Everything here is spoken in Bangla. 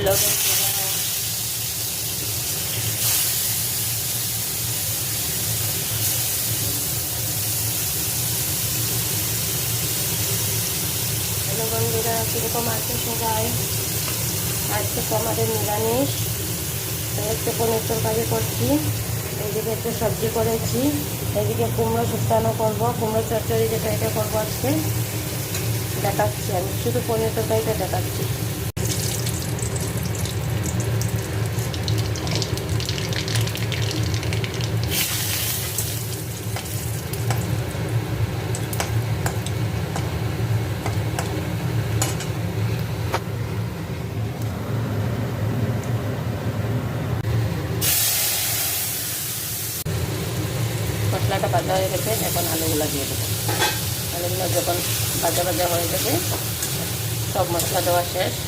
লবণ বন্ধুরা, কীরকম আছে সবাই? আজকে তো আমাদের নিরামিষ, একটু পনির তরকারি করছি, এইদিকে একটু সবজি করেছি, এইদিকে কুমড়ো শুক্তানো করবো, কুমড়ো চচ্চড়ি যেটা এটা করবো আজকে, দেখাচ্ছি। আমি শুধু পনির তরকারিটা দেখাচ্ছি। মশলাটা ভাজা হয়ে গেছে, এখন আলুগুলো দিয়ে দেবো। আলুগুলো যখন ভাজা ভাজা হয়ে যাবে, সব মশলা দেওয়া শেষ,